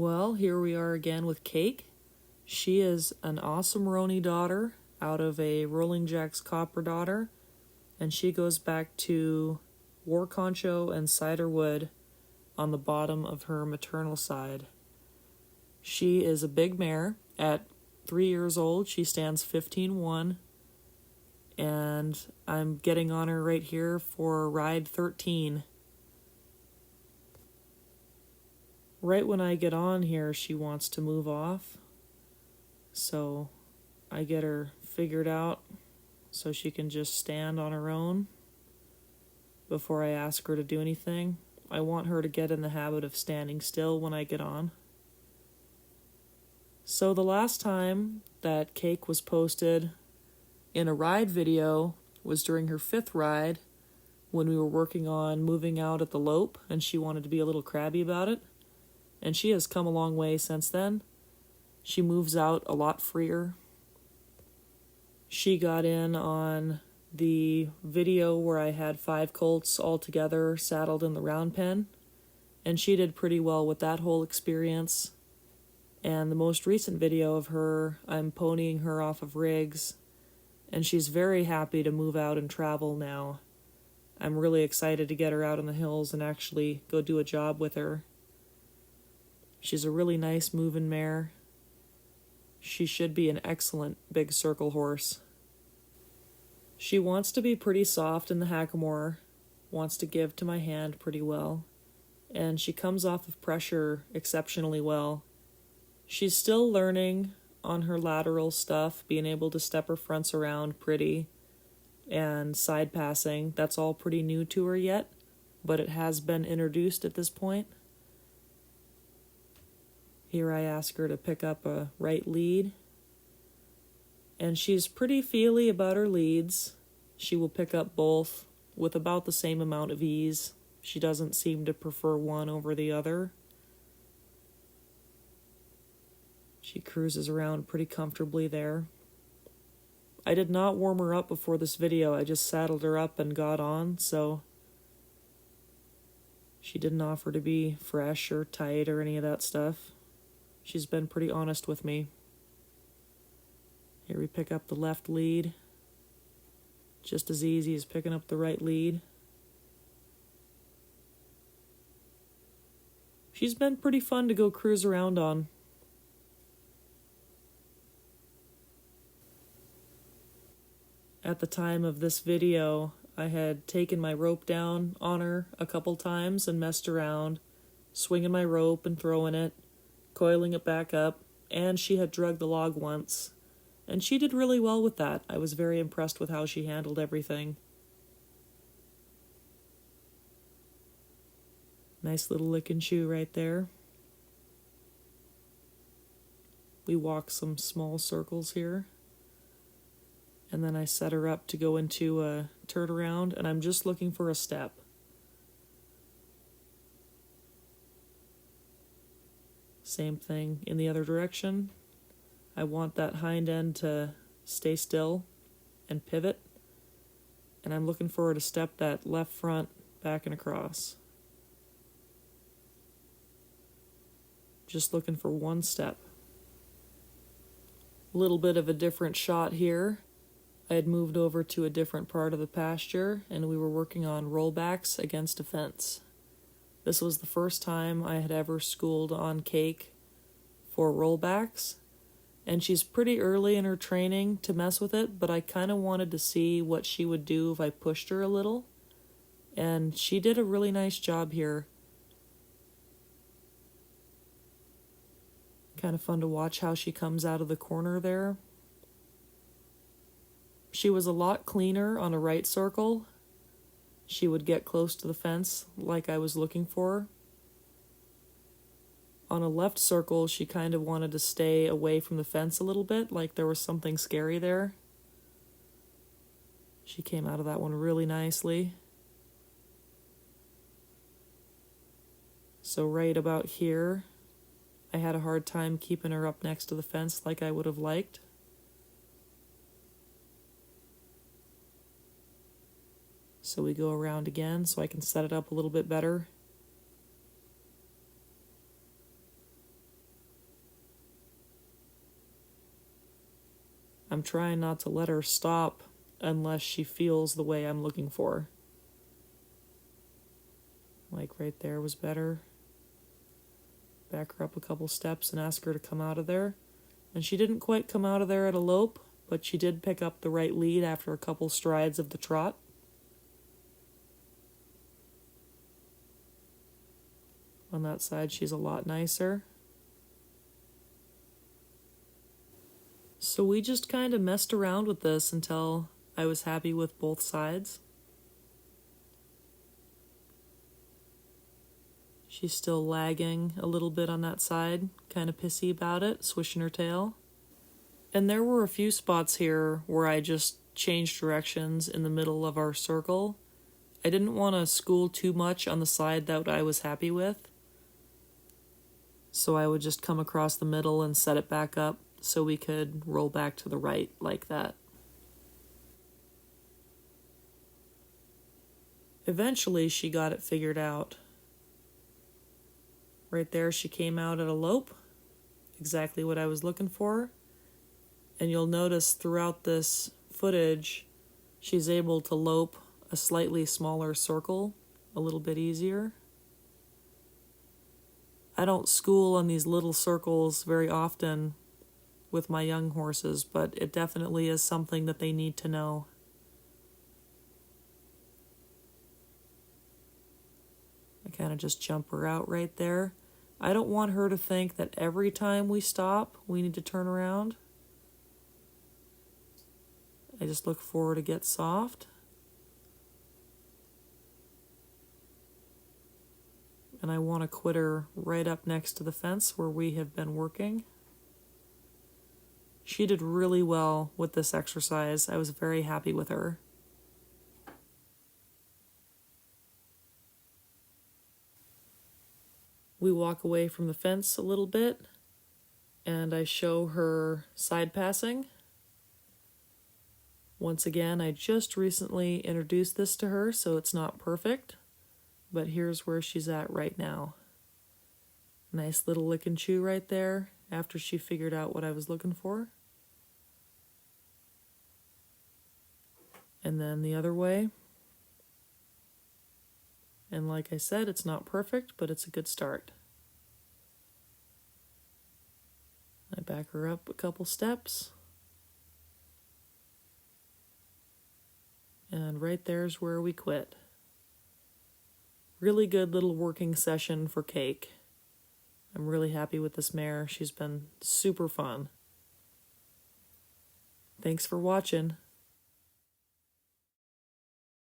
Well, here we are again with Cake. She is an awesome Roni daughter out of a Rolling Jacks Copper daughter, and she goes back to War Concho and Cider Wood on the bottom of her maternal side. She is a big mare. At 3 years old, she stands 15-1, and I'm getting on her right here for ride 13. Right when I get on here, she wants to move off, so I get her figured out so she can just stand on her own before I ask her to do anything. I want her to get in the habit of standing still when I get on. So the last time that Cake was posted in a ride video was during her 5th ride when we were working on moving out at the lope, and she wanted to be a little crabby about it. And she has come a long way since then. She moves out a lot freer. She got in on the video where I had 5 colts all together saddled in the round pen, and she did pretty well with that whole experience. And the most recent video of her, I'm ponying her off of rigs, and she's very happy to move out and travel now. I'm really excited to get her out in the hills and actually go do a job with her. She's a really nice moving mare. She should be an excellent big circle horse. She wants to be pretty soft in the hackamore, wants to give to my hand pretty well, and she comes off of pressure exceptionally well. She's still learning on her lateral stuff, being able to step her fronts around pretty, and side passing. That's all pretty new to her yet, but it has been introduced at this point. Here I ask her to pick up a right lead, and she's pretty feely about her leads. She will pick up both with about the same amount of ease. She doesn't seem to prefer one over the other. She cruises around pretty comfortably there. I did not warm her up before this video. I just saddled her up and got on, so she didn't offer to be fresh or tight or any of that stuff. She's been pretty honest with me. Here we pick up the left lead. Just as easy as picking up the right lead. She's been pretty fun to go cruise around on. At the time of this video, I had taken my rope down on her a couple times and messed around, swinging my rope and throwing it, coiling it back up, and she had drugged the log once, and she did really well with that. I was very impressed with how she handled everything. Nice little lick and chew right there. We walk some small circles here, and then I set her up to go into a turnaround, and I'm just looking for a step. Same thing in the other direction. I want that hind end to stay still and pivot, and I'm looking for her to step that left front back and across. Just looking for one step. A little bit of a different shot here. I had moved over to a different part of the pasture, and we were working on rollbacks against a fence. This was the first time I had ever schooled on Cake for rollbacks, and she's pretty early in her training to mess with it, but I kind of wanted to see what she would do if I pushed her a little, and she did a really nice job here. Kind of fun to watch how she comes out of the corner there. She was a lot cleaner on a right circle. She would get close to the fence like I was looking for. On a left circle, she kind of wanted to stay away from the fence a little bit, like there was something scary there. She came out of that one really nicely. So right about here, I had a hard time keeping her up next to the fence like I would have liked. So we go around again so I can set it up a little bit better. I'm trying not to let her stop unless she feels the way I'm looking for. Like right there was better. Back her up a couple steps and ask her to come out of there. And she didn't quite come out of there at a lope, but she did pick up the right lead after a couple strides of the trot. On that side, she's a lot nicer. So we just kind of messed around with this until I was happy with both sides. She's still lagging a little bit on that side, kind of pissy about it, swishing her tail. And there were a few spots here where I just changed directions in the middle of our circle. I didn't want to school too much on the side that I was happy with. So I would just come across the middle and set it back up so we could roll back to the right like that. Eventually she got it figured out. Right there she came out at a lope, exactly what I was looking for. And you'll notice throughout this footage, she's able to lope a slightly smaller circle a little bit easier. I don't school on these little circles very often with my young horses, but it definitely is something that they need to know. I kind of just jump her out right there. I don't want her to think that every time we stop, we need to turn around. I just look for her to get soft. And I want to quit her right up next to the fence where we have been working. She did really well with this exercise. I was very happy with her. We walk away from the fence a little bit, and I show her side passing. Once again, I just recently introduced this to her, so it's not perfect. But here's where she's at right now. Nice little lick and chew right there after she figured out what I was looking for. And then the other way. And like I said, it's not perfect, but it's a good start. I back her up a couple steps. And right there's where we quit. Really good little working session for Cake. I'm really happy with this mare. She's been super fun. Thanks for watching.